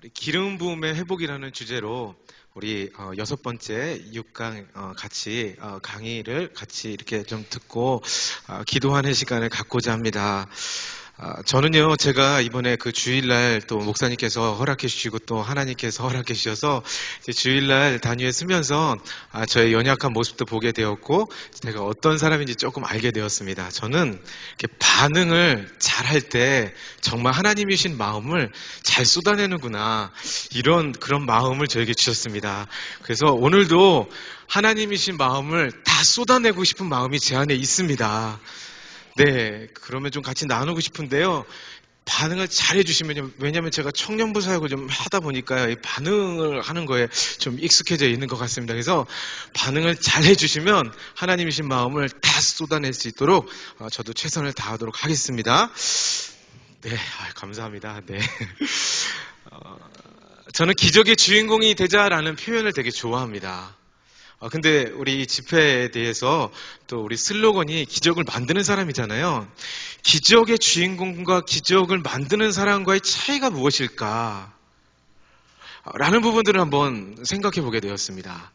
우리 기름 부음의 회복이라는 주제로 우리 6번째 6강 같이 강의를 같이 이렇게 좀 듣고 기도하는 시간을 갖고자 합니다. 저는요, 제가 이번에 그 주일날 또 목사님께서 허락해 주시고 또 하나님께서 허락해 주셔서 이제 주일날 단위에 쓰면서 저의 연약한 모습도 보게 되었고 제가 어떤 사람인지 조금 알게 되었습니다. 저는 이렇게 반응을 잘 할 때 정말 하나님이신 마음을 잘 쏟아내는구나, 그런 마음을 저에게 주셨습니다. 그래서 오늘도 하나님이신 마음을 다 쏟아내고 싶은 마음이 제 안에 있습니다. 네, 그러면 좀 같이 나누고 싶은데요. 반응을 잘 해주시면요. 왜냐하면 제가 청년부 사역을 좀 하다 보니까 이 반응을 하는 거에 좀 익숙해져 있는 것 같습니다. 그래서 반응을 잘 해주시면 하나님이신 마음을 다 쏟아낼 수 있도록 저도 최선을 다하도록 하겠습니다. 네, 감사합니다. 네. 저는 기적의 주인공이 되자라는 표현을 되게 좋아합니다. 근데 우리 집회에 대해서 또 우리 슬로건이 기적을 만드는 사람이잖아요. 기적의 주인공과 기적을 만드는 사람과의 차이가 무엇일까? 라는 부분들을 한번 생각해 보게 되었습니다.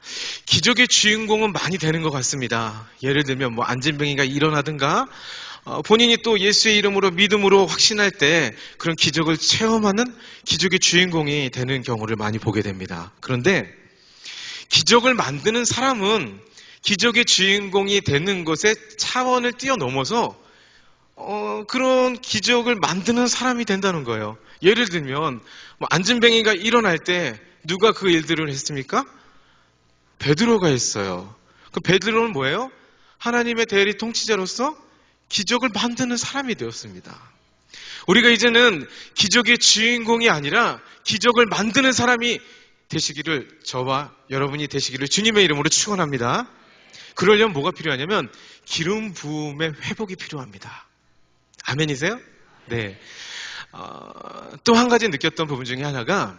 기적의 주인공은 많이 되는 것 같습니다. 예를 들면 뭐 안진뱅이가 일어나든가 본인이 또 예수의 이름으로 믿음으로 확신할 때 그런 기적을 체험하는 기적의 주인공이 되는 경우를 많이 보게 됩니다. 그런데 기적을 만드는 사람은 기적의 주인공이 되는 것의 차원을 뛰어넘어서 그런 기적을 만드는 사람이 된다는 거예요. 예를 들면 안진뱅이가 일어날 때 누가 그 일들을 했습니까? 베드로가 했어요. 그 베드로는 뭐예요? 하나님의 대리 통치자로서 기적을 만드는 사람이 되었습니다. 우리가 이제는 기적의 주인공이 아니라 기적을 만드는 사람이 되시기를, 저와 여러분이 되시기를 주님의 이름으로 축원합니다. 그러려면 뭐가 필요하냐면 기름 부음의 회복이 필요합니다. 아멘이세요? 네. 또 한 가지 느꼈던 부분 중에 하나가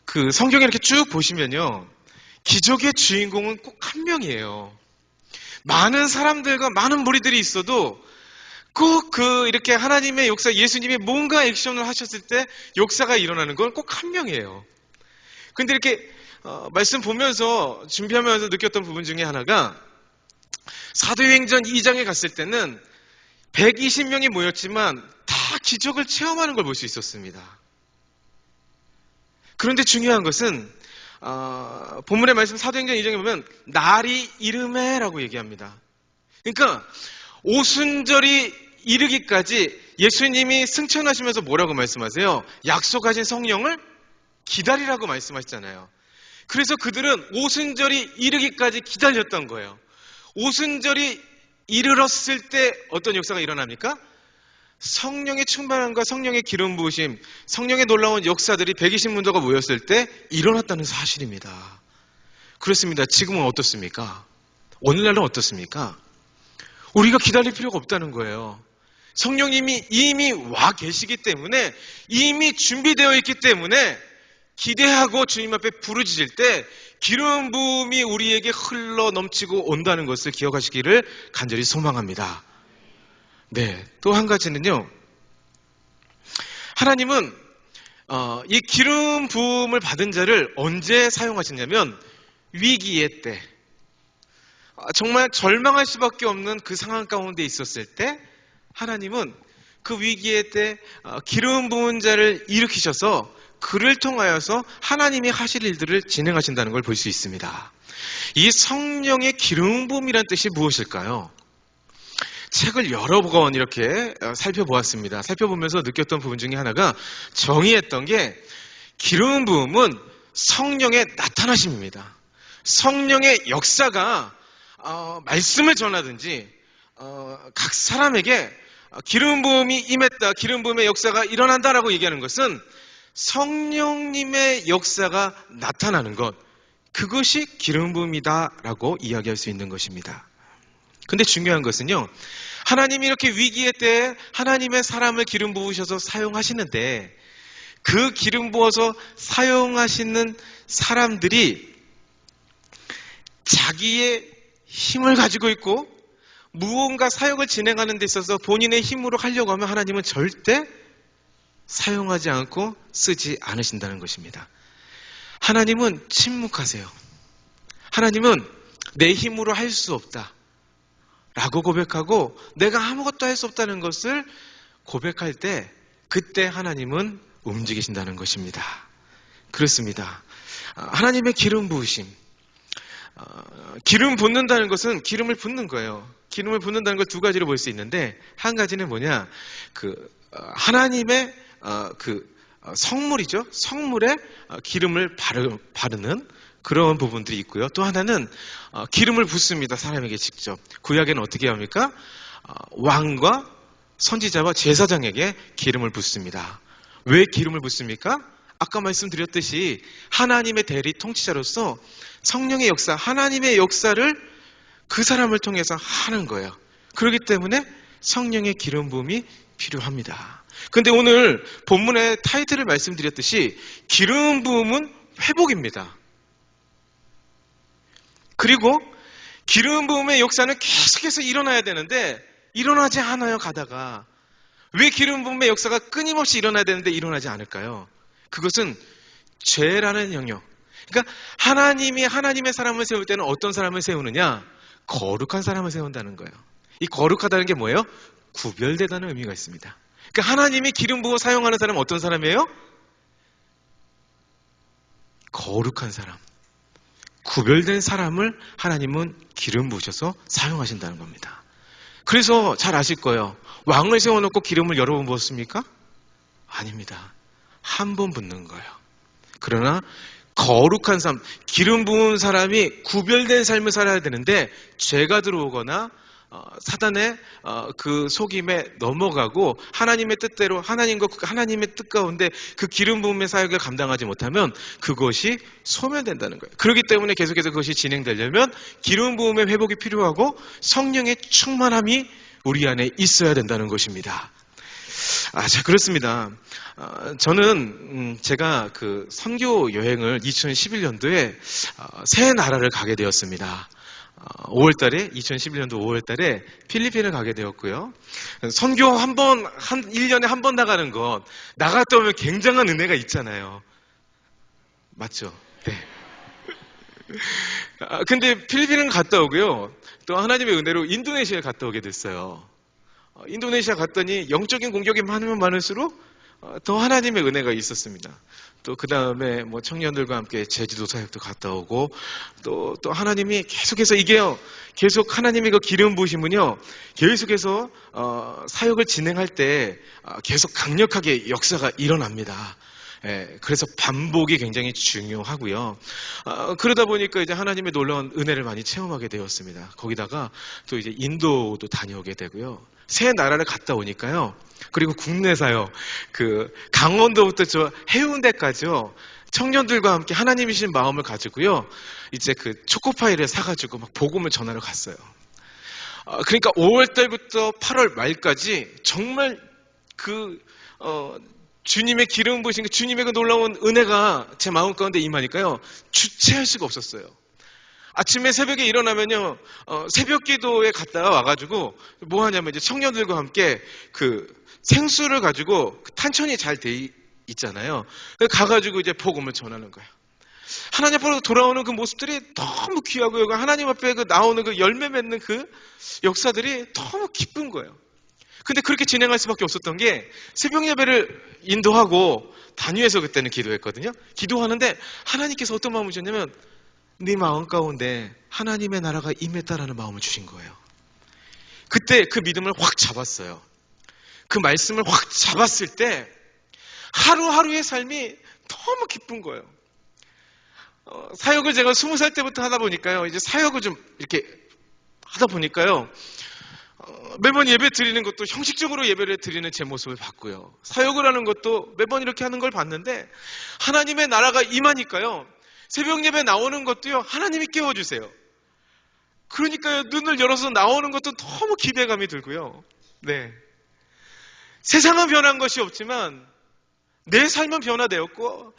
그 성경에 이렇게 쭉 보시면요, 기적의 주인공은 꼭 한 명이에요. 많은 사람들과 많은 무리들이 있어도 꼭 이렇게 하나님의 역사, 예수님이 뭔가 액션을 하셨을 때 역사가 일어나는 건 꼭 한 명이에요. 근데 이렇게 말씀 보면서 준비하면서 느꼈던 부분 중에 하나가 사도행전 2장에 갔을 때는 120명이 모였지만 다 기적을 체험하는 걸 볼 수 있었습니다. 그런데 중요한 것은 본문의 말씀 사도행전 2장에 보면 날이 이르매라고 얘기합니다. 그러니까 오순절이 이르기까지 예수님이 승천하시면서 뭐라고 말씀하세요? 약속하신 성령을 기다리라고 말씀하시잖아요. 그래서 그들은 오순절이 이르기까지 기다렸던 거예요. 오순절이 이르렀을 때 어떤 역사가 일어납니까? 성령의 충만함과 성령의 기름 부으심, 성령의 놀라운 역사들이 120문도가 모였을 때 일어났다는 사실입니다. 그렇습니다. 지금은 어떻습니까? 오늘날은 어떻습니까? 우리가 기다릴 필요가 없다는 거예요. 성령님이 이미 와 계시기 때문에, 이미 준비되어 있기 때문에 기대하고 주님 앞에 부르짖을 때 기름 부음이 우리에게 흘러 넘치고 온다는 것을 기억하시기를 간절히 소망합니다. 네, 또 한 가지는요, 하나님은 이 기름 부음을 받은 자를 언제 사용하시냐면 위기의 때, 정말 절망할 수밖에 없는 그 상황 가운데 있었을 때 하나님은 그 위기의 때 기름 부은 자를 일으키셔서 그를 통하여서 하나님이 하실 일들을 진행하신다는 걸 볼 수 있습니다. 이 성령의 기름 부음이란 뜻이 무엇일까요? 책을 여러 번 이렇게 살펴보았습니다. 살펴보면서 느꼈던 부분 중에 하나가, 정의했던 게 기름 부음은 성령의 나타나심입니다. 성령의 역사가 말씀을 전하든지 각 사람에게 기름 부음이 임했다, 기름 부음의 역사가 일어난다라고 얘기하는 것은 성령님의 역사가 나타나는 것, 그것이 기름 부음이다라고 이야기할 수 있는 것입니다. 근데 중요한 것은요, 하나님이 이렇게 위기의 때에 하나님의 사람을 기름 부으셔서 사용하시는데 그 기름 부어서 사용하시는 사람들이 자기의 힘을 가지고 있고 무언가 사역을 진행하는 데 있어서 본인의 힘으로 하려고 하면 하나님은 절대 사용하지 않고 쓰지 않으신다는 것입니다. 하나님은 침묵하세요. 하나님은 내 힘으로 할 수 없다 라고 고백하고 내가 아무것도 할 수 없다는 것을 고백할 때 그때 하나님은 움직이신다는 것입니다. 그렇습니다. 하나님의 기름 부으심. 기름 붓는다는 것은 기름을 붓는 거예요. 기름을 붓는다는 걸 두 가지로 볼 수 있는데 한 가지는 뭐냐? 하나님의 성물이죠. 성물에 기름을 바르는 그런 부분들이 있고요. 또 하나는 기름을 붓습니다. 사람에게 직접. 구약에는 어떻게 합니까? 왕과 선지자와 제사장에게 기름을 붓습니다. 왜 기름을 붓습니까? 아까 말씀드렸듯이 하나님의 대리 통치자로서 성령의 역사, 하나님의 역사를 그 사람을 통해서 하는 거예요. 그렇기 때문에 성령의 기름 부음이 필요합니다. 그런데 오늘 본문의 타이틀을 말씀드렸듯이 기름 부음은 회복입니다. 그리고 기름 부음의 역사는 계속해서 일어나야 되는데 일어나지 않아요. 가다가 왜 기름 부음의 역사가 끊임없이 일어나야 되는데 일어나지 않을까요? 그것은 죄라는 영역. 그러니까 하나님이 하나님의 사람을 세울 때는 어떤 사람을 세우느냐? 거룩한 사람을 세운다는 거예요. 이 거룩하다는 게 뭐예요? 구별되다는 의미가 있습니다. 그러니까 하나님이 기름 부어 사용하는 사람은 어떤 사람이에요? 거룩한 사람. 구별된 사람을 하나님은 기름 부으셔서 사용하신다는 겁니다. 그래서 잘 아실 거예요. 왕을 세워놓고 기름을 여러 번 부었습니까? 아닙니다. 한 번 붓는 거예요. 그러나 거룩한 삶, 기름 부은 사람이 구별된 삶을 살아야 되는데 죄가 들어오거나 사단의 그 속임에 넘어가고 하나님의 뜻대로 하나님의 뜻 가운데 그 기름 부음의 사역을 감당하지 못하면 그것이 소멸된다는 거예요. 그렇기 때문에 계속해서 그것이 진행되려면 기름 부음의 회복이 필요하고 성령의 충만함이 우리 안에 있어야 된다는 것입니다. 자, 그렇습니다. 저는 제가 그 선교 여행을 2011년도에 새 나라를 가게 되었습니다. 2011년도 5월달에 필리핀을 가게 되었고요. 선교 1년에 한 번 나가는 것, 나갔다 오면 굉장한 은혜가 있잖아요. 맞죠? 네. 근데 필리핀은 갔다 오고요. 또 하나님의 은혜로 인도네시아에 갔다 오게 됐어요. 인도네시아 갔더니 영적인 공격이 많으면 많을수록 더 하나님의 은혜가 있었습니다. 또 그 다음에 뭐 청년들과 함께 제주도 사역도 갔다 오고 또 하나님이 계속해서 이게요. 계속 하나님의 그 기름 부으심은요. 계속해서 사역을 진행할 때 계속 강력하게 역사가 일어납니다. 그래서 반복이 굉장히 중요하고요. 그러다 보니까 이제 하나님의 놀라운 은혜를 많이 체험하게 되었습니다. 거기다가 또 이제 인도도 다녀오게 되고요. 새 나라를 갔다 오니까요. 그리고 국내사요. 그 강원도부터 저 해운대까지요. 청년들과 함께 하나님이신 마음을 가지고요. 이제 그 초코파이를 사가지고 막 복음을 전하러 갔어요. 그러니까 5월달부터 8월 말까지 정말 주님의 기름 부으신 주님의 그 놀라운 은혜가 제 마음 가운데 임하니까요. 주체할 수가 없었어요. 아침에 새벽에 일어나면요. 새벽 기도에 갔다가 와가지고 뭐 하냐면 이제 청년들과 함께 그 생수를 가지고 탄천이 잘 돼 있잖아요. 가가지고 이제 복음을 전하는 거예요. 하나님 앞으로 돌아오는 그 모습들이 너무 귀하고요. 하나님 앞에 그 나오는 그 열매 맺는 그 역사들이 너무 기쁜 거예요. 근데 그렇게 진행할 수밖에 없었던 게 새벽 예배를 인도하고 단위에서 그때는 기도했거든요. 기도하는데 하나님께서 어떤 마음을 주셨냐면 네 마음 가운데 하나님의 나라가 임했다라는 마음을 주신 거예요. 그때 그 믿음을 확 잡았어요. 그 말씀을 확 잡았을 때 하루하루의 삶이 너무 기쁜 거예요. 사역을 제가 20살 때부터 하다 보니까요. 이제 사역을 좀 이렇게 하다 보니까요. 매번 예배 드리는 것도 형식적으로 예배를 드리는 제 모습을 봤고요. 사역을 하는 것도 매번 이렇게 하는 걸 봤는데 하나님의 나라가 임하니까요. 새벽 예배 나오는 것도요. 하나님이 깨워주세요. 그러니까요. 눈을 열어서 나오는 것도 너무 기대감이 들고요. 네. 세상은 변한 것이 없지만 내 삶은 변화되었고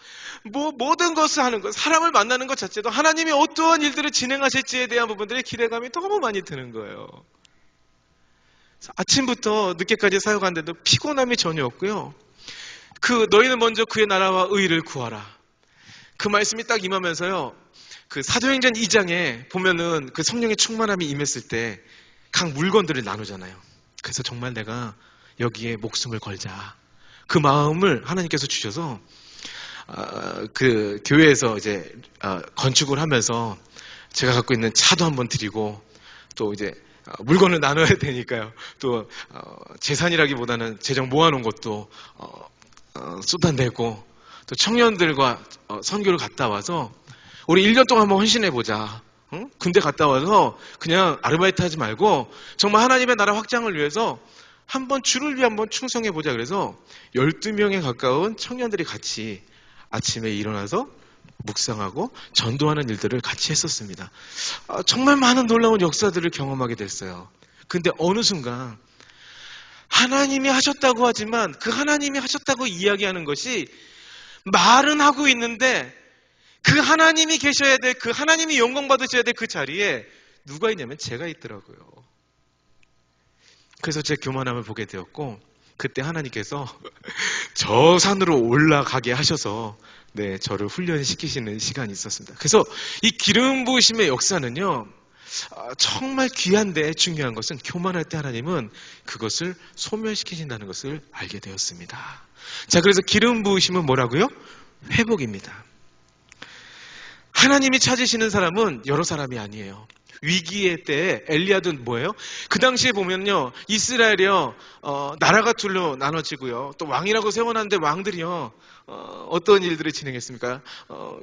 모든 것을 하는 것, 사람을 만나는 것 자체도 하나님이 어떠한 일들을 진행하실지에 대한 부분들의 기대감이 너무 많이 드는 거예요. 아침부터 늦게까지 사역하는데도 피곤함이 전혀 없고요. 너희는 먼저 그의 나라와 의를 구하라. 그 말씀이 딱 임하면서요. 그 사도행전 2장에 보면은 그 성령의 충만함이 임했을 때 각 물건들을 나누잖아요. 그래서 정말 내가 여기에 목숨을 걸자. 그 마음을 하나님께서 주셔서 그 교회에서 이제 건축을 하면서 제가 갖고 있는 차도 한번 드리고 또 이제 물건을 나눠야 되니까요. 또 재산이라기보다는 재정 모아놓은 것도 쏟아내고 또 청년들과 선교를 갔다 와서 우리 1년 동안 한번 헌신해보자. 응? 군대 갔다 와서 그냥 아르바이트 하지 말고 정말 하나님의 나라 확장을 위해서 한번 주를 위해 한번 충성해보자. 그래서 12명에 가까운 청년들이 같이 아침에 일어나서 묵상하고 전도하는 일들을 같이 했었습니다. 정말 많은 놀라운 역사들을 경험하게 됐어요. 근데 어느 순간 하나님이 하셨다고 하지만 그 하나님이 하셨다고 이야기하는 것이 말은 하고 있는데 그 하나님이 계셔야 될, 그 하나님이 영광 받으셔야 될 그 자리에 누가 있냐면 제가 있더라고요. 그래서 제 교만함을 보게 되었고 그때 하나님께서 저 산으로 올라가게 하셔서 저를 훈련시키시는 시간이 있었습니다. 그래서 이 기름 부으심의 역사는요, 정말 귀한데 중요한 것은 교만할 때 하나님은 그것을 소멸시키신다는 것을 알게 되었습니다. 자, 그래서 기름 부으심은 뭐라고요? 회복입니다. 하나님이 찾으시는 사람은 여러 사람이 아니에요. 위기의 때에 엘리야도 뭐예요? 그 당시에 보면요, 이스라엘이요, 나라가 둘로 나눠지고요, 또 왕이라고 세워놨는데 왕들이요, 어떤 일들을 진행했습니까?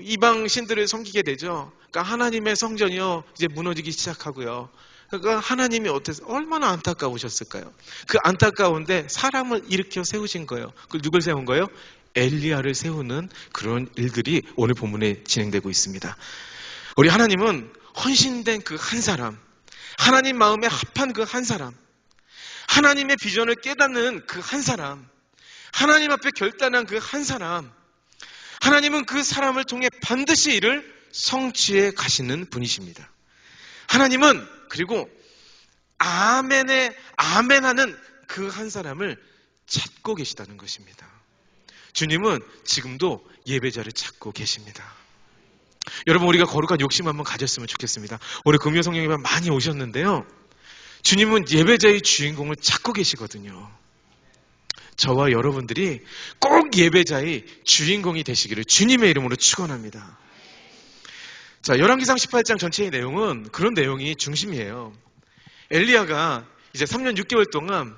이방 신들을 섬기게 되죠. 그러니까 하나님의 성전이요, 이제 무너지기 시작하고요. 그러니까 하나님이 어땠어요? 얼마나 안타까우셨을까요? 그 안타까운데 사람을 일으켜 세우신 거예요. 그 누굴 세운 거예요? 엘리야를 세우는 그런 일들이 오늘 본문에 진행되고 있습니다. 우리 하나님은 헌신된 그 한 사람, 하나님 마음에 합한 그 한 사람, 하나님의 비전을 깨닫는 그 한 사람, 하나님 앞에 결단한 그 한 사람, 하나님은 그 사람을 통해 반드시 이를 성취해 가시는 분이십니다. 하나님은 그리고 아멘에 아멘하는 그 한 사람을 찾고 계시다는 것입니다. 주님은 지금도 예배자를 찾고 계십니다. 여러분, 우리가 거룩한 욕심 한번 가졌으면 좋겠습니다. 오늘 금요 성령 예배 많이 오셨는데요, 주님은 예배자의 주인공을 찾고 계시거든요. 저와 여러분들이 꼭 예배자의 주인공이 되시기를 주님의 이름으로 축원합니다. 자, 열왕기상 18장 전체의 내용은 그런 내용이 중심이에요. 엘리야가 이제 3년 6개월 동안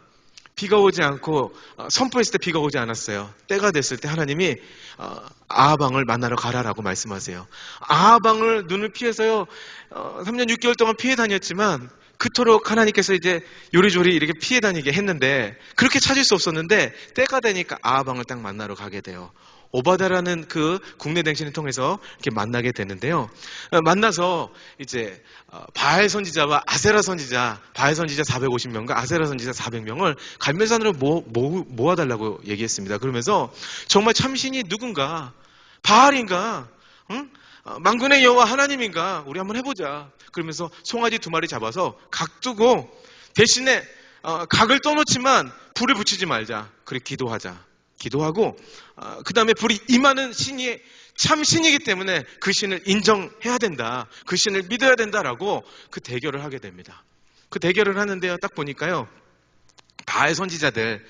비가 오지 않고 선포했을 때 비가 오지 않았어요. 때가 됐을 때 하나님이 아하방을 만나러 가라라고 말씀하세요. 아하방을 눈을 피해서요, 3년 6개월 동안 피해 다녔지만 그토록 하나님께서 이제 요리조리 이렇게 피해 다니게 했는데 그렇게 찾을 수 없었는데 때가 되니까 아하방을 딱 만나러 가게 돼요. 오바다라는 그 국내 댕신을 통해서 이렇게 만나게 되는데요. 만나서 이제 바알 선지자와 아세라 선지자, 바알 선지자 450명과 아세라 선지자 400명을 갈멜산으로 모아달라고 얘기했습니다. 그러면서 정말 참신이 누군가, 바알인가, 응? 만군의 여호와 하나님인가, 우리 한번 해보자. 그러면서 송아지 2마리 잡아서 각 두고 대신에 각을 떠놓지만 불을 붙이지 말자. 그래 기도하자. 기도하고 그 다음에 불이 임하는 신이 참 신이기 때문에 그 신을 인정해야 된다. 그 신을 믿어야 된다라고 그 대결을 하게 됩니다. 그 대결을 하는데요, 딱 보니까요, 바알 선지자들이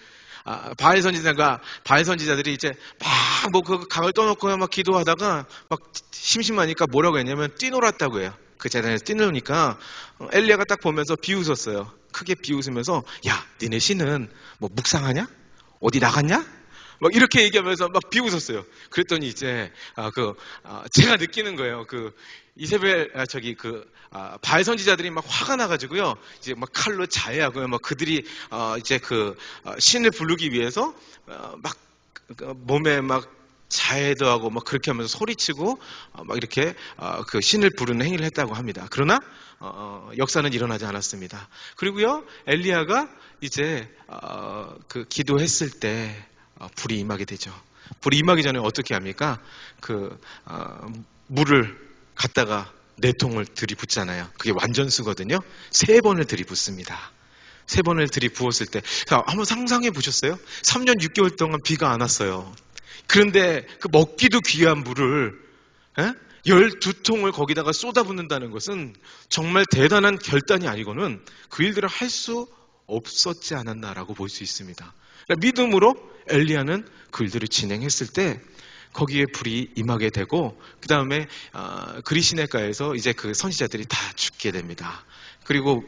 이제 막 뭐 그 각을 떠놓고 막 기도하다가 막 심심하니까 뭐라고 했냐면 뛰놀았다고 해요. 그 재단에서 뛰노니까 엘리야가 딱 보면서 비웃었어요. 크게 비웃으면서, 야, 니네 신은 뭐 묵상하냐? 어디 나갔냐? 막 이렇게 얘기하면서 막 비웃었어요. 그랬더니 이제 제가 느끼는 거예요. 그 이세벨 바알 선지자들이 막 화가 나가지고요, 이제 막 칼로 자해하고요, 막 그들이 이제 신을 부르기 위해서 막 몸에 막 자해도 하고 막 그렇게 하면서 소리치고 막 이렇게 그 신을 부르는 행위를 했다고 합니다. 그러나 역사는 일어나지 않았습니다. 그리고요, 엘리야가 이제 그 기도했을 때 불이 임하게 되죠. 불이 임하기 전에 어떻게 합니까? 물을 갖다가 4통을 들이붓잖아요. 그게 완전수거든요. 3번을 들이붓습니다. 3번을 들이부었을 때. 자, 한번 상상해 보셨어요? 3년 6개월 동안 비가 안 왔어요. 그런데 그 먹기도 귀한 물을 12통을 거기다가 쏟아붓는다는 것은 정말 대단한 결단이 아니고는 그 일들을 할 수 없었지 않았나라고 볼 수 있습니다. 그러니까 믿음으로 엘리야는 그 일들을 진행했을 때 거기에 불이 임하게 되고, 그 다음에 그리 시내가에서 이제 그 선지자들이 다 죽게 됩니다. 그리고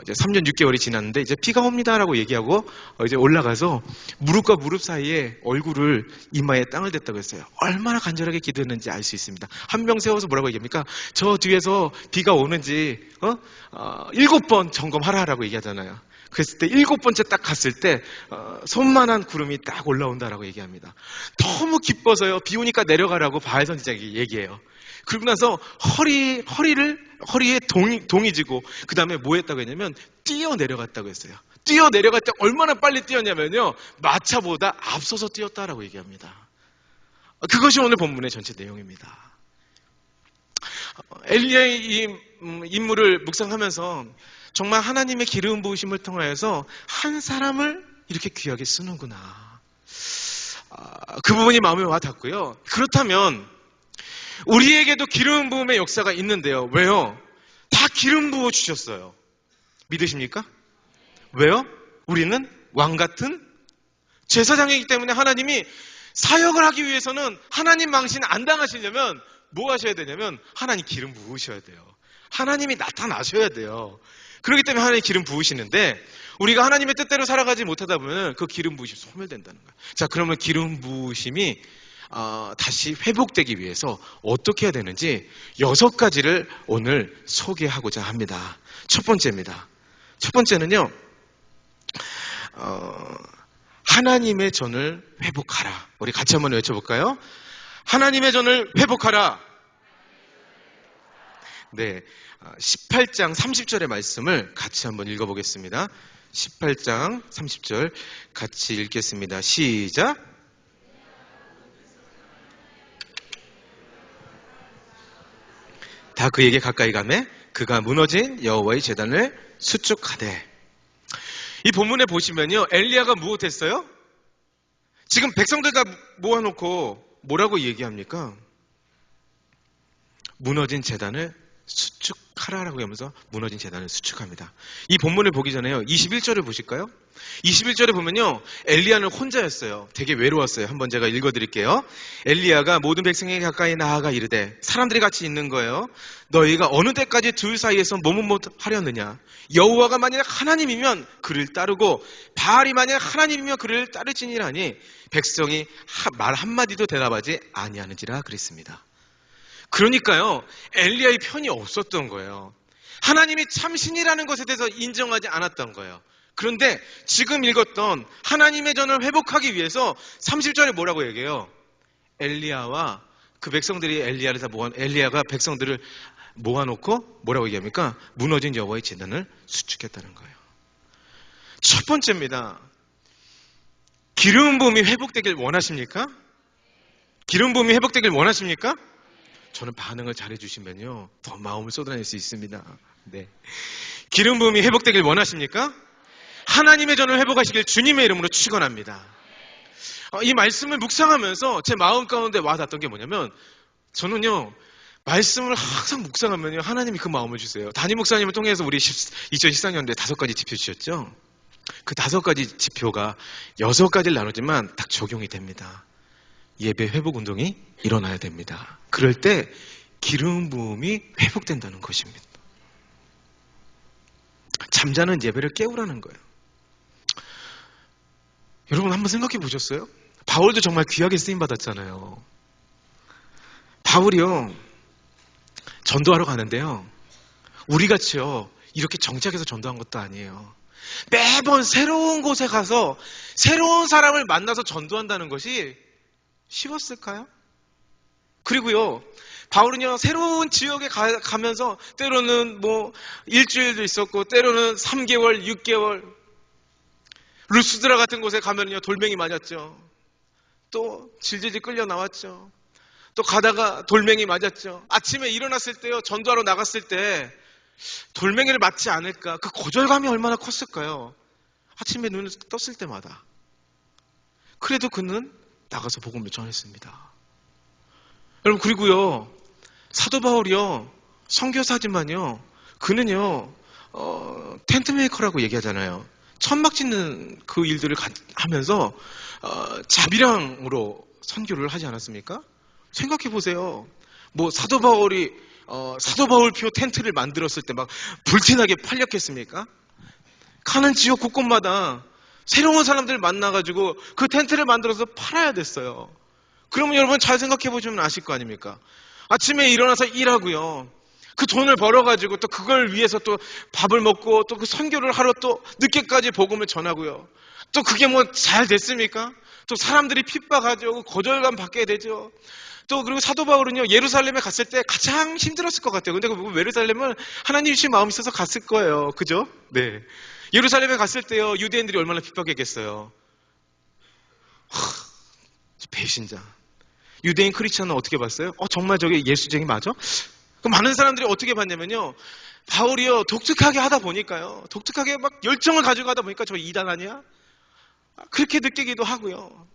이제 3년 6개월이 지났는데 이제 비가 옵니다라고 얘기하고 이제 올라가서 무릎과 무릎 사이에 얼굴을 이마에 땅을 댔다고 했어요. 얼마나 간절하게 기도했는지 알 수 있습니다. 한 명 세워서 뭐라고 얘기합니까? 저 뒤에서 비가 오는지 7번 점검하라라고 얘기하잖아요. 그랬을 때 7번째 딱 갔을 때 손만한 구름이 딱 올라온다라고 얘기합니다. 너무 기뻐서요. 비 오니까 내려가라고 바알 선지자에게 얘기해요. 그러고 나서 허리에 동이 지고 그 다음에 뭐 했다고 했냐면 뛰어 내려갔다고 했어요. 뛰어 내려갈 때 얼마나 빨리 뛰었냐면요, 마차보다 앞서서 뛰었다라고 얘기합니다. 그것이 오늘 본문의 전체 내용입니다. 엘리야의 이 인물을 묵상하면서 정말 하나님의 기름 부으심을 통하여서 한 사람을 이렇게 귀하게 쓰는구나. 그 부분이 마음에 와 닿고요. 그렇다면 우리에게도 기름 부음의 역사가 있는데요. 왜요? 다 기름 부어 주셨어요. 믿으십니까? 왜요? 우리는 왕 같은 제사장이기 때문에 하나님이 사역을 하기 위해서는 하나님 망신 안 당하시려면 뭐 하셔야 되냐면 하나님 기름 부으셔야 돼요. 하나님이 나타나셔야 돼요. 그렇기 때문에 하나님 기름 부으시는데 우리가 하나님의 뜻대로 살아가지 못하다 보면 그 기름 부으심이 소멸된다는 거예요. 자, 그러면 기름 부으심이 다시 회복되기 위해서 어떻게 해야 되는지 6가지를 오늘 소개하고자 합니다. 첫 번째입니다. 첫 번째는요, 하나님의 전을 회복하라. 우리 같이 한번 외쳐볼까요? 하나님의 전을 회복하라. 네, 18장 30절의 말씀을 같이 한번 읽어보겠습니다. 18장 30절 같이 읽겠습니다. 시작. 다 그에게 가까이 가매 그가 무너진 여호와의 제단을 수축하되. 이 본문에 보시면요, 엘리야가 무엇했어요? 지금 백성들과 모아놓고 뭐라고 얘기합니까? 무너진 제단을 수축하라라고 하면서 무너진 제단을 수축합니다. 이 본문을 보기 전에요, 21절을 보실까요? 21절에 보면요, 엘리야는 혼자였어요. 되게 외로웠어요. 한번 제가 읽어드릴게요. 엘리야가 모든 백성에게 가까이 나아가 이르되, 사람들이 같이 있는 거예요. 너희가 어느 때까지 둘 사이에서 머뭇머뭇하려느냐? 여호와가 만약 하나님이면 그를 따르고 바알이 만약 하나님이면 그를 따르지니라니 백성이 말 한마디도 대답하지 아니하는지라 그랬습니다. 그러니까요, 엘리야의 편이 없었던 거예요. 하나님이 참신이라는 것에 대해서 인정하지 않았던 거예요. 그런데 지금 읽었던 하나님의 전을 회복하기 위해서 30절에 뭐라고 얘기해요? 엘리야와 그 백성들이 엘리야가 백성들을 모아놓고 뭐라고 얘기합니까? 무너진 여호와의 제단을 수축했다는 거예요. 첫 번째입니다. 기름 부음이 회복되길 원하십니까? 기름 부음이 회복되길 원하십니까? 저는 반응을 잘해주시면요, 더 마음을 쏟아낼 수 있습니다. 네. 기름 부음이 회복되길 원하십니까? 하나님의 전을 회복하시길 주님의 이름으로 축원합니다. 이 말씀을 묵상하면서 제 마음 가운데 와닿았던 게 뭐냐면, 저는요, 말씀을 항상 묵상하면요, 하나님이 그 마음을 주세요. 담임 목사님을 통해서 우리 2014년도에 5가지 지표 주셨죠? 그 5가지 지표가 6가지를 나누지만 딱 적용이 됩니다. 예배 회복 운동이 일어나야 됩니다. 그럴 때 기름 부음이 회복된다는 것입니다. 잠자는 예배를 깨우라는 거예요. 여러분 한번 생각해 보셨어요? 바울도 정말 귀하게 쓰임 받았잖아요. 바울이요, 전도하러 가는데요, 우리같이요 이렇게 정착해서 전도한 것도 아니에요. 매번 새로운 곳에 가서 새로운 사람을 만나서 전도한다는 것이 쉬웠을까요? 그리고요, 바울은요, 새로운 지역에 가면서 때로는 뭐 일주일도 있었고 때로는 3개월, 6개월, 루스드라 같은 곳에 가면요 돌멩이 맞았죠. 또 질질질 끌려 나왔죠. 또 가다가 돌멩이 맞았죠. 아침에 일어났을 때요, 전도하러 나갔을 때 돌멩이를 맞지 않을까? 그 거절감이 얼마나 컸을까요? 아침에 눈을 떴을 때마다. 그래도 그는 나가서 복음을 전했습니다. 여러분, 그리고요, 사도 바울이요, 선교사지만요, 그는요, 텐트 메이커라고 얘기하잖아요. 천막 짓는 그 일들을 하면서 자비랑으로 선교를 하지 않았습니까? 생각해 보세요. 뭐 사도 바울표 텐트를 만들었을 때 막 불티나게 팔렸겠습니까? 가는 지역 곳곳마다 새로운 사람들 만나가지고 그 텐트를 만들어서 팔아야 됐어요. 그러면 여러분 잘 생각해 보시면 아실 거 아닙니까? 아침에 일어나서 일하고요. 그 돈을 벌어가지고 또 그걸 위해서 또 밥을 먹고 또 그 선교를 하러 또 늦게까지 복음을 전하고요. 또 그게 뭐 잘 됐습니까? 또 사람들이 핍박하죠. 거절감 받게 되죠. 또 그리고 사도 바울은요, 예루살렘에 갔을 때 가장 힘들었을 것 같아요. 근데 그 예루살렘은 하나님 주신 마음이 있어서 갔을 거예요. 그죠? 네. 예루살렘에 갔을 때요, 유대인들이 얼마나 핍박했겠어요. 배신자. 유대인 크리스천은 어떻게 봤어요? 정말 저게 예수쟁이 맞아? 그럼 많은 사람들이 어떻게 봤냐면요, 바울이요, 독특하게 하다 보니까요, 독특하게 막 열정을 가지고 하다 보니까 저 이단 아니야? 그렇게 느끼기도 하고요.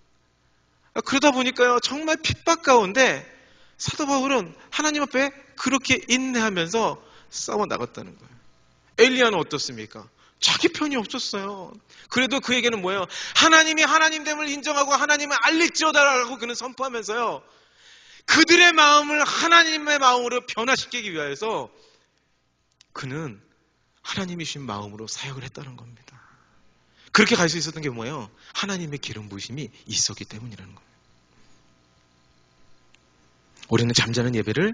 그러다 보니까요, 정말 핍박 가운데 사도 바울은 하나님 앞에 그렇게 인내하면서 싸워 나갔다는 거예요. 엘리야는 어떻습니까? 자기 편이 없었어요. 그래도 그에게는 뭐예요? 하나님이 하나님됨을 인정하고 하나님을 알릴지어다라고 그는 선포하면서요, 그들의 마음을 하나님의 마음으로 변화시키기 위하여서 그는 하나님이 주신 마음으로 사역을 했다는 겁니다. 그렇게 갈 수 있었던 게 뭐예요? 하나님의 기름 부으심이 있었기 때문이라는 거예요. 우리는 잠자는 예배를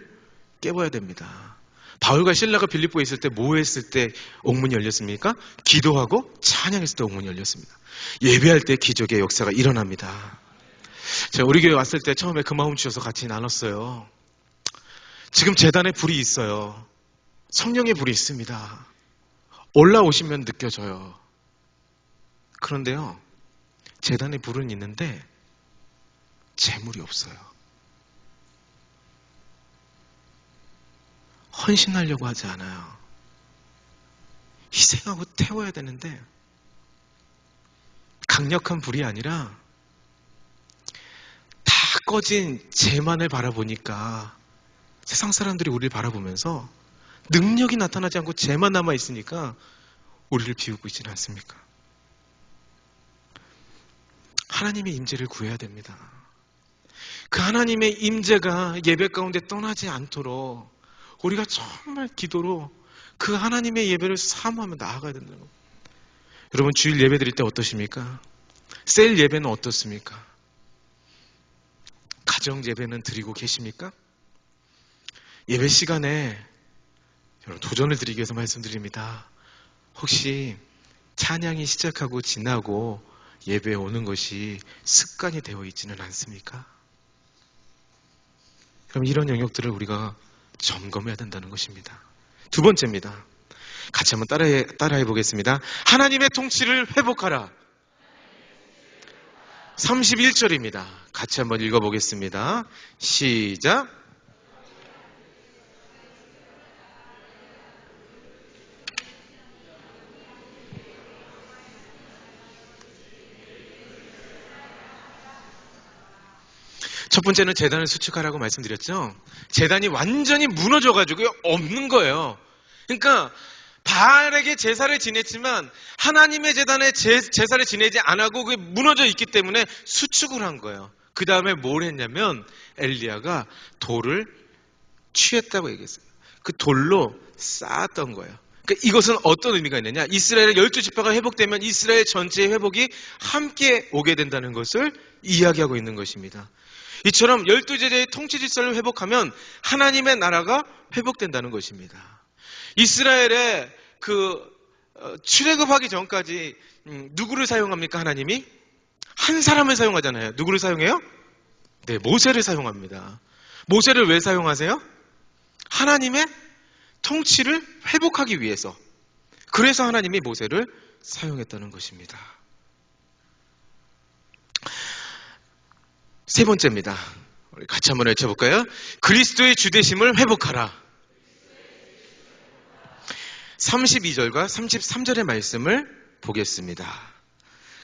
깨워야 됩니다. 바울과 실라가 빌립보에 있을 때 뭐 했을 때 옥문이 열렸습니까? 기도하고 찬양했을 때 옥문이 열렸습니다. 예배할 때 기적의 역사가 일어납니다. 제가 우리 교회 왔을 때 처음에 그 마음 주셔서 같이 나눴어요. 지금 제단에 불이 있어요. 성령의 불이 있습니다. 올라오시면 느껴져요. 그런데요, 제단에 불은 있는데 재물이 없어요. 헌신하려고 하지 않아요. 희생하고 태워야 되는데 강력한 불이 아니라 다 꺼진 재만을 바라보니까 세상 사람들이 우리를 바라보면서 능력이 나타나지 않고 재만 남아있으니까 우리를 비우고 있지는 않습니까? 하나님의 임재를 구해야 됩니다. 그 하나님의 임재가 예배 가운데 떠나지 않도록 우리가 정말 기도로 그 하나님의 예배를 사모하며 나아가야 된다는 겁니다. 여러분, 주일 예배 드릴 때 어떠십니까? 셀 예배는 어떻습니까? 가정 예배는 드리고 계십니까? 예배 시간에 여러분, 도전을 드리기 위해서 말씀드립니다. 혹시 찬양이 시작하고 지나고 예배에 오는 것이 습관이 되어 있지는 않습니까? 그럼 이런 영역들을 우리가 점검해야 된다는 것입니다. 두 번째입니다. 같이 한번 따라해 보겠습니다. 하나님의 통치를 회복하라. 31절입니다. 같이 한번 읽어보겠습니다. 시작. 첫 번째는 제단을 수축하라고 말씀드렸죠. 제단이 완전히 무너져가지고 없는 거예요. 그러니까 바알에게 제사를 지냈지만 하나님의 제단에 제사를 지내지 않고 그게 무너져 있기 때문에 수축을 한 거예요. 그 다음에 뭘 했냐면 엘리야가 돌을 취했다고 얘기했어요. 그 돌로 쌓았던 거예요. 그러니까 이것은 어떤 의미가 있느냐? 이스라엘의 12지파가 회복되면 이스라엘 전체의 회복이 함께 오게 된다는 것을 이야기하고 있는 것입니다. 이처럼 12제자의 통치 질서를 회복하면 하나님의 나라가 회복된다는 것입니다. 이스라엘의 출애굽하기 전까지 누구를 사용합니까? 하나님이? 한 사람을 사용하잖아요. 누구를 사용해요? 네, 모세를 사용합니다. 모세를 왜 사용하세요? 하나님의 통치를 회복하기 위해서. 그래서 하나님이 모세를 사용했다는 것입니다. 세 번째입니다. 우리 같이 한번 외쳐볼까요? 그리스도의 주되심을 회복하라. 32절과 33절의 말씀을 보겠습니다.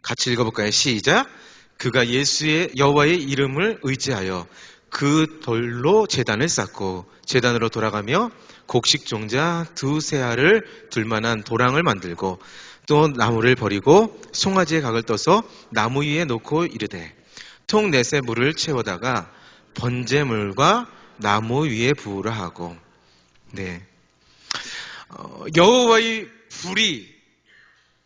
같이 읽어볼까요? 시작. 그가 여호와의 이름을 의지하여 그 돌로 제단을 쌓고 제단으로 돌아가며 곡식종자 두세 알을 둘만한 도랑을 만들고 또 나무를 버리고 송아지의 각을 떠서 나무 위에 놓고 이르되 통 넷에 물을 채워다가 번제물과 나무 위에 부으라 하고. 네. 여호와의 불이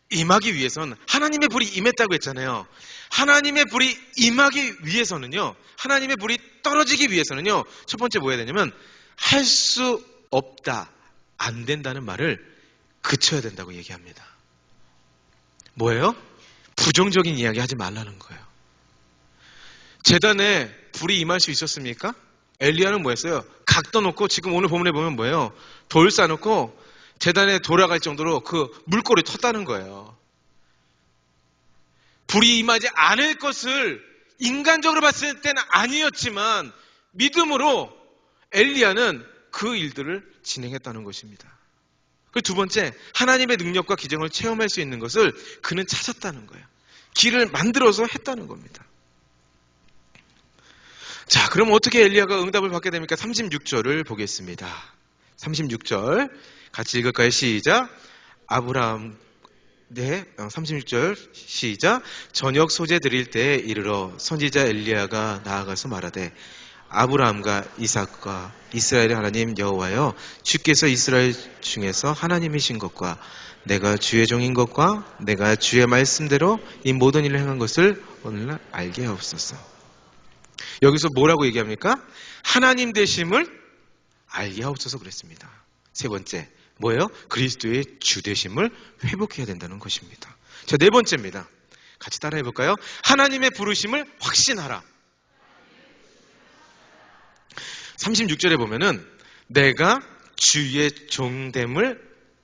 임하기 위해서는, 하나님의 불이 임했다고 했잖아요. 하나님의 불이 임하기 위해서는요, 하나님의 불이 떨어지기 위해서는요, 첫 번째 뭐 해야 되냐면 할 수 없다, 안 된다는 말을 그쳐야 된다고 얘기합니다. 뭐예요? 부정적인 이야기 하지 말라는 거예요. 제단에 불이 임할 수 있었습니까? 엘리야는 뭐 했어요? 각 떠놓고, 지금 오늘 본문에 보면 뭐예요? 돌 쌓아놓고 제단에 돌아갈 정도로 그 물꼬를 텄다는 거예요. 불이 임하지 않을 것을 인간적으로 봤을 때는 아니었지만 믿음으로 엘리야는 그 일들을 진행했다는 것입니다. 그 두 번째, 하나님의 능력과 기적을 체험할 수 있는 것을 그는 찾았다는 거예요. 길을 만들어서 했다는 겁니다. 자, 그럼 어떻게 엘리야가 응답을 받게 됩니까? 36절을 보겠습니다. 36절 같이 읽을까요? 시작. 아브라함, 36절 시작. 저녁 소재 드릴 때에 이르러 선지자 엘리야가 나아가서 말하되 아브라함과 이삭과 이스라엘의 하나님 여호와여, 주께서 이스라엘 중에서 하나님이신 것과 내가 주의 종인 것과 내가 주의 말씀대로 이 모든 일을 행한 것을 오늘날 알게 하옵소서. 여기서 뭐라고 얘기합니까? 하나님 되심을 알게 하옵소서 그랬습니다. 세 번째, 뭐예요? 그리스도의 주 되심을 회복해야 된다는 것입니다. 자, 네 번째입니다. 같이 따라해 볼까요? 하나님의 부르심을 확신하라. 36절에 보면은 내가 주의 종됨을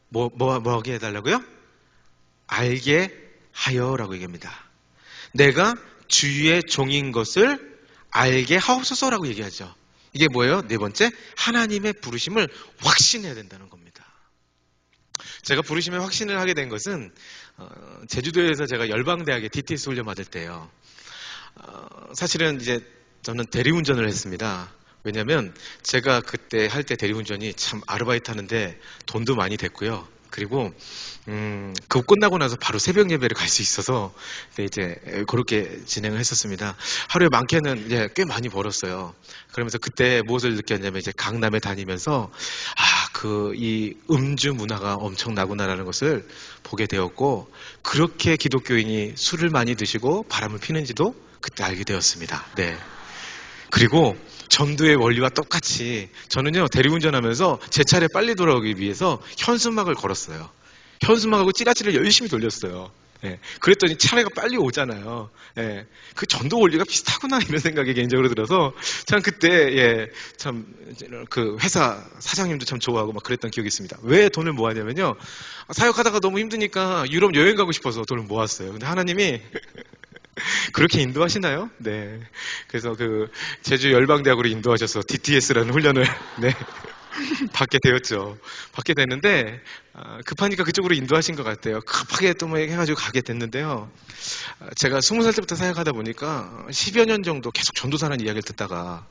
뭐하게 해달라고요? 알게 하여라고 얘기합니다. 내가 주의 종인 것을 알게 하옵소서라고 얘기하죠. 이게 뭐예요? 네 번째, 하나님의 부르심을 확신해야 된다는 겁니다. 제가 부르심에 확신을 하게 된 것은 제주도에서 제가 열방대학에 DTS 훈련 받을 때요. 사실은 이제 저는 대리운전을 했습니다. 왜냐면 제가 그때 할 때 대리운전이 참 아르바이트 하는데 돈도 많이 됐고요. 그리고 그거 끝나고 나서 바로 새벽 예배를 갈 수 있어서 이제 그렇게 진행을 했었습니다. 하루에 많게는 이제 꽤 많이 벌었어요. 그러면서 그때 무엇을 느꼈냐면 이제 강남에 다니면서 이 음주 문화가 엄청나구나라는 것을 보게 되었고, 그렇게 기독교인이 술을 많이 드시고 바람을 피는지도 그때 알게 되었습니다. 네. 그리고 전도의 원리와 똑같이 저는요, 대리운전하면서 제 차례 빨리 돌아오기 위해서 현수막을 걸었어요. 현수막하고 찌라찌를 열심히 돌렸어요. 예, 그랬더니 차례가 빨리 오잖아요. 예, 그 전도 원리가 비슷하구나 이런 생각이 개인적으로 들어서 참 그때 참 그 회사 사장님도 참 좋아하고 막 그랬던 기억이 있습니다. 왜 돈을 모았냐면요, 사역하다가 너무 힘드니까 유럽 여행 가고 싶어서 돈을 모았어요. 근데 하나님이 그렇게 인도하시나요? 네. 그래서 그 제주 열방대학으로 인도하셔서 DTS라는 훈련을 네. 받게 되었죠. 받게 됐는데 급하니까 그쪽으로 인도하신 것 같아요. 급하게 또 뭐 해가지고 가게 됐는데요. 제가 20살 때부터 사역하다 보니까 10여 년 정도 계속 전도사라는 이야기를 듣다가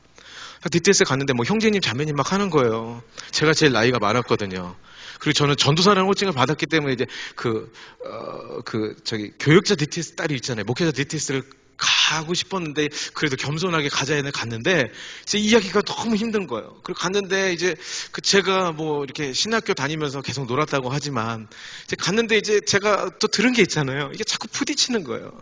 DTS 갔는데 뭐 형제님 자매님 막 하는 거예요. 제가 제일 나이가 많았거든요. 그리고 저는 전도사라는 호칭을 받았기 때문에 이제 교육자 DTS 딸이 있잖아요. 목회자 DTS를 가고 싶었는데 그래도 겸손하게 가자 해서 갔는데 제 이야기가 너무 힘든 거예요. 그리고 갔는데 이제 제가 뭐 이렇게 신학교 다니면서 계속 놀았다고 하지만 이제 갔는데 이제 제가 또 들은 게 있잖아요. 이게 자꾸 부딪히는 거예요.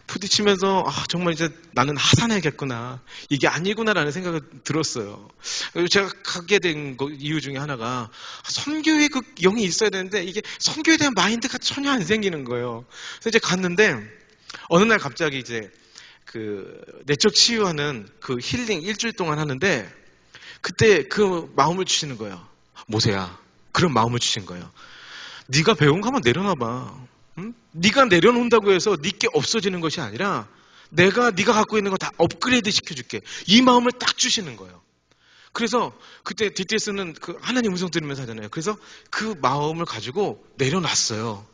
부딪히면서 정말 이제 나는 하산해야겠구나, 이게 아니구나라는 생각이 들었어요. 그리고 제가 가게 된 이유 중에 하나가 선교의 그 영이 있어야 되는데 이게 선교에 대한 마인드가 전혀 안 생기는 거예요. 그래서 이제 갔는데 어느 날 갑자기 이제 그 내적 치유하는 그 힐링 일주일 동안 하는데 그때 그 마음을 주시는 거예요. 모세야, 그런 마음을 주신 거예요. 네가 배운 거 한번 내려놔봐. 응? 네가 내려놓는다고 해서 네게 없어지는 것이 아니라 네가 갖고 있는 거 다 업그레이드 시켜줄게. 이 마음을 딱 주시는 거예요. 그래서 그때 DTS는 그 하나님 음성 들으면서 하잖아요. 그래서 그 마음을 가지고 내려놨어요.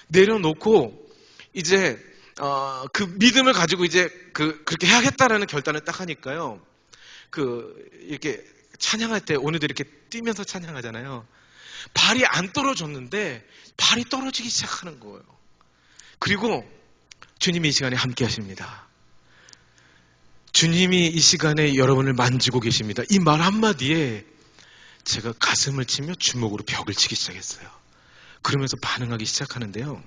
내려놓고 이제 그 믿음을 가지고 이제 그렇게 해야겠다라는 결단을 딱 하니까요. 이렇게 찬양할 때 오늘도 이렇게 뛰면서 찬양하잖아요. 발이 안 떨어졌는데 발이 떨어지기 시작하는 거예요. 그리고 주님이 이 시간에 함께 하십니다. 주님이 이 시간에 여러분을 만지고 계십니다. 이 말 한마디에 제가 가슴을 치며 주먹으로 벽을 치기 시작했어요. 그러면서 반응하기 시작하는데요.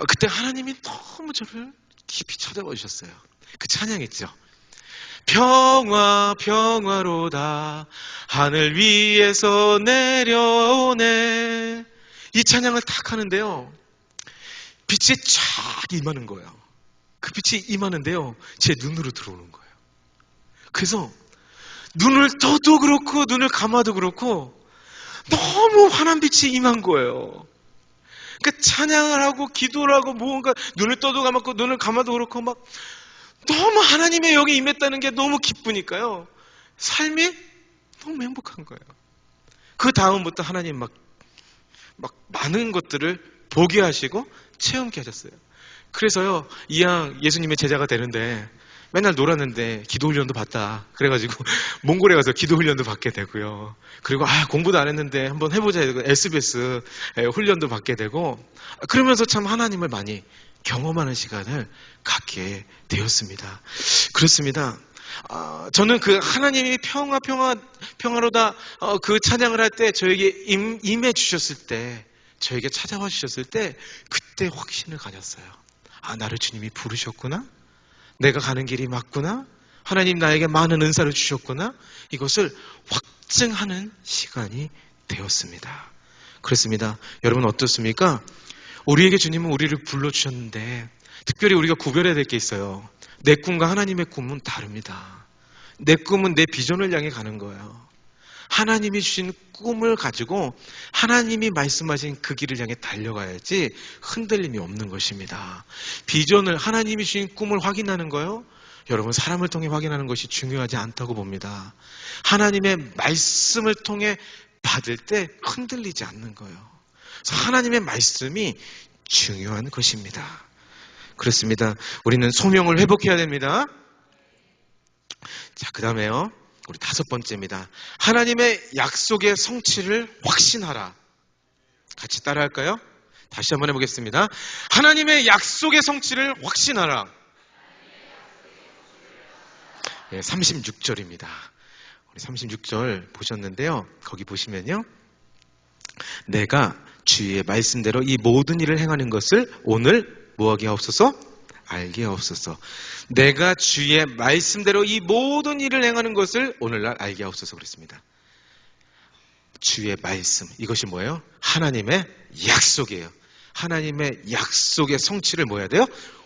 그때 하나님이 너무 저를 깊이 쳐다봐 주셨어요. 그 찬양 있죠. 평화 평화로다 하늘 위에서 내려오네. 이 찬양을 딱 하는데요. 빛이 쫙 임하는 거예요. 그 빛이 임하는데요. 제 눈으로 들어오는 거예요. 그래서 눈을 떠도 그렇고 눈을 감아도 그렇고 너무 환한 빛이 임한 거예요. 그러니까 찬양을 하고 기도를 하고 뭔가 눈을 떠도 감았고 눈을 감아도 그렇고 막 너무 하나님의 영이 임했다는 게 너무 기쁘니까요. 삶이 너무 행복한 거예요. 그 다음부터 하나님 막 많은 것들을 보게 하시고 체험케 하셨어요. 그래서요, 이왕 예수님의 제자가 되는데 맨날 놀았는데 기도 훈련도 받다. 그래가지고 몽골에 가서 기도 훈련도 받게 되고요. 그리고 공부도 안 했는데 한번 해보자 해서 SBS 훈련도 받게 되고 그러면서 참 하나님을 많이 경험하는 시간을 갖게 되었습니다. 그렇습니다. 저는 그 하나님이 평화로다 그 찬양을 할 때 저에게 임해 주셨을 때 저에게 찾아와 주셨을 때 그때 확신을 가졌어요. 나를 주님이 부르셨구나. 내가 가는 길이 맞구나. 하나님 나에게 많은 은사를 주셨구나. 이것을 확증하는 시간이 되었습니다. 그렇습니다. 여러분 어떻습니까? 우리에게 주님은 우리를 불러주셨는데 특별히 우리가 구별해야 될 게 있어요. 내 꿈과 하나님의 꿈은 다릅니다. 내 꿈은 내 비전을 향해 가는 거예요. 하나님이 주신 꿈을 가지고 하나님이 말씀하신 그 길을 향해 달려가야지 흔들림이 없는 것입니다. 비전을 하나님이 주신 꿈을 확인하는 거요. 여러분 사람을 통해 확인하는 것이 중요하지 않다고 봅니다. 하나님의 말씀을 통해 받을 때 흔들리지 않는 거예요. 그래서 하나님의 말씀이 중요한 것입니다. 그렇습니다. 우리는 소명을 회복해야 됩니다. 자, 그 다음에요. 우리 5번째입니다. 하나님의 약속의 성취를 확신하라. 같이 따라 할까요? 다시 한번 해보겠습니다. 하나님의 약속의 성취를 확신하라. 36절입니다. 우리 36절 보셨는데요. 거기 보시면요. 내가 주의 말씀대로 이 모든 일을 행하는 것을 오늘 뭐하게 하옵소서? 알게 하옵소서. 내가 주의 말씀대로 이 모든 일을 행하는 것을 오늘날 알게 하옵소서 그랬습니다. 주의 말씀, 이것이 뭐예요? 하나님의 약속이에요. 하나님의 약속의 성취를 뭐 해야 돼요?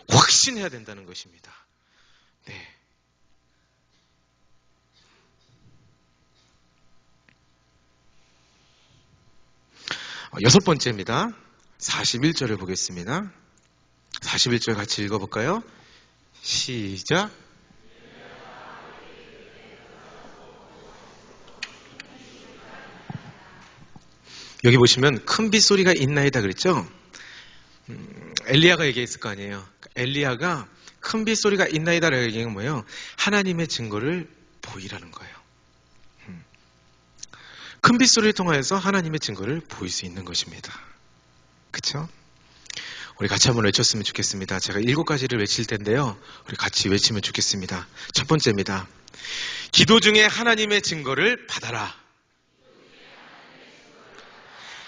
확신해야 된다는 것입니다. 네. 여섯 번째입니다. 41절을 보겠습니다. 41절 같이 읽어볼까요? 시작. 여기 보시면 큰 빗소리가 있나이다 그랬죠? 엘리야가 얘기했을 거 아니에요. 엘리야가 큰 빗소리가 있나이다라고 얘기한 건 뭐예요? 하나님의 증거를 보이라는 거예요. 큰 빗소리를 통하여서 하나님의 증거를 보일 수 있는 것입니다. 그렇죠? 우리 같이 한번 외쳤으면 좋겠습니다. 제가 7가지를 외칠 텐데요. 우리 같이 외치면 좋겠습니다. 첫 번째입니다. 기도 중에 하나님의 증거를 받아라.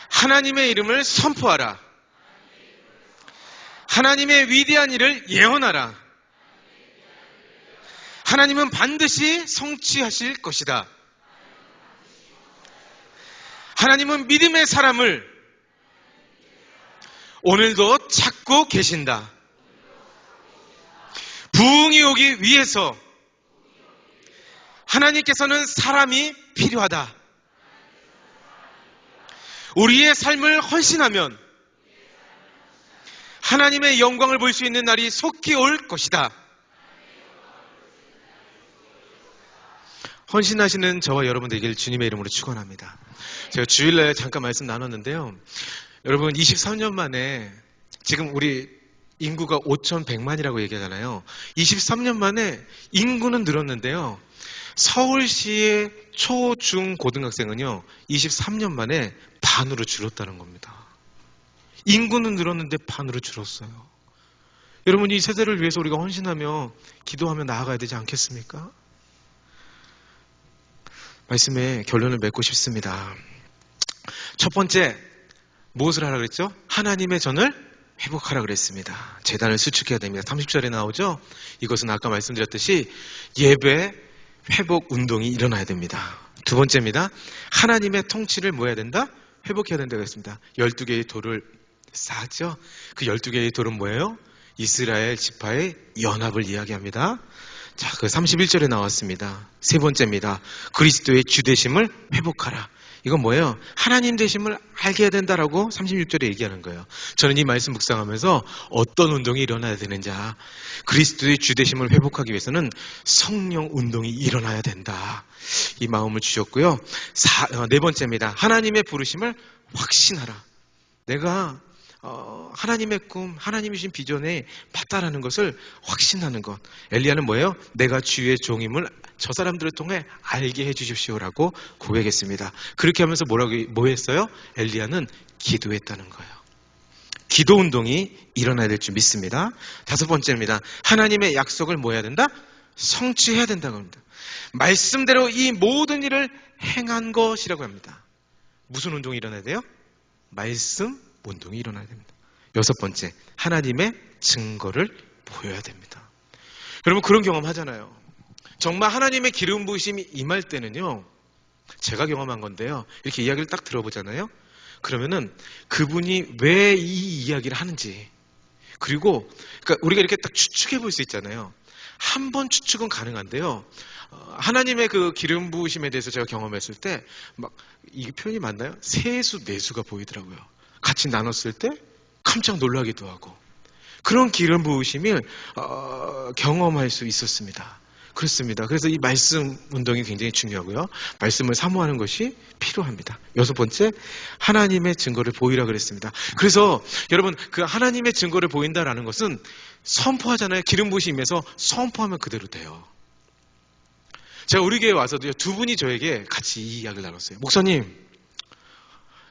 하나님의 이름을 선포하라. 하나님의 위대한 일을 예언하라. 하나님은 반드시 성취하실 것이다. 하나님은 믿음의 사람을 오늘도 찾고 계신다. 부흥이 오기 위해서 하나님께서는 사람이 필요하다. 우리의 삶을 헌신하면 하나님의 영광을 볼 수 있는 날이 속히 올 것이다. 헌신하시는 저와 여러분 되기를 주님의 이름으로 축원합니다. 제가 주일날 잠깐 말씀 나눴는데요. 여러분 23년 만에 지금 우리 인구가 5,100만이라고 얘기하잖아요. 23년 만에 인구는 늘었는데요. 서울시의 초, 중, 고등학생은요. 23년 만에 반으로 줄었다는 겁니다. 인구는 늘었는데 반으로 줄었어요. 여러분 이 세대를 위해서 우리가 헌신하며 기도하며 나아가야 되지 않겠습니까? 말씀의 결론을 맺고 싶습니다. 첫 번째, 무엇을 하라 그랬죠? 하나님의 전을 회복하라 그랬습니다. 재단을 수축해야 됩니다. 30절에 나오죠? 이것은 아까 말씀드렸듯이 예배 회복 운동이 일어나야 됩니다. 두 번째입니다. 하나님의 통치를 뭐 해야 된다? 회복해야 된다고 했습니다. 12개의 돌을 쌓았죠? 그 12개의 돌은 뭐예요? 이스라엘 지파의 연합을 이야기합니다. 자, 그 31절에 나왔습니다. 세 번째입니다. 그리스도의 주되심을 회복하라. 이건 뭐예요? 하나님 되심을 알게 해야 된다라고 36절에 얘기하는 거예요. 저는 이 말씀 묵상하면서 어떤 운동이 일어나야 되는지, 그리스도의 주되심을 회복하기 위해서는 성령 운동이 일어나야 된다. 이 마음을 주셨고요. 네 번째입니다. 하나님의 부르심을 확신하라. 내가 하나님의 꿈, 하나님이 주신 비전에 맞다라는 것을 확신하는 것. 엘리야는 뭐예요? 내가 주의 종임을 저 사람들을 통해 알게 해주십시오라고 고백했습니다. 그렇게 하면서 뭐 했어요? 엘리야는 기도했다는 거예요. 기도 운동이 일어나야 될 줄 믿습니다. 다섯 번째입니다. 하나님의 약속을 뭐 해야 된다? 성취해야 된다고 합니다. 말씀대로 이 모든 일을 행한 것이라고 합니다. 무슨 운동이 일어나야 돼요? 말씀 운동이 일어나야 됩니다. 여섯 번째, 하나님의 증거를 보여야 됩니다. 여러분 그런 경험 하잖아요. 정말 하나님의 기름 부으심이 임할 때는요, 제가 경험한 건데요, 이렇게 이야기를 딱 들어보잖아요. 그러면은 그분이 왜 이 이야기를 하는지, 그리고 그러니까 우리가 이렇게 딱 추측해 볼 수 있잖아요. 한 번 추측은 가능한데요. 하나님의 그 기름 부으심에 대해서 제가 경험했을 때 막 이게 표현이 맞나요? 세수 내수가 보이더라고요. 같이 나눴을 때 깜짝 놀라기도 하고 그런 기름 부으심을 경험할 수 있었습니다. 그렇습니다. 그래서 이 말씀 운동이 굉장히 중요하고요. 말씀을 사모하는 것이 필요합니다. 여섯 번째, 하나님의 증거를 보이라 그랬습니다. 그래서 여러분 그 하나님의 증거를 보인다라는 것은 선포하잖아요. 기름 부으심에서 선포하면 그대로 돼요. 제가 우리 교회 와서도요, 두 분이 저에게 같이 이 이야기를 나눴어요. 목사님,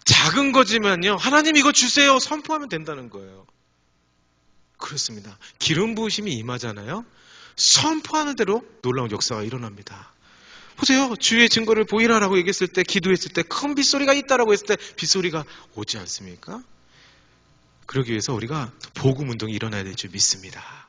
작은 거지만요, 하나님 이거 주세요. 선포하면 된다는 거예요. 그렇습니다. 기름 부으심이 임하잖아요. 선포하는 대로 놀라운 역사가 일어납니다. 보세요. 주의 증거를 보이라라고 얘기했을 때, 기도했을 때 큰 빗소리가 있다라고 했을 때 빗소리가 오지 않습니까? 그러기 위해서 우리가 복음 운동이 일어나야 될 줄 믿습니다.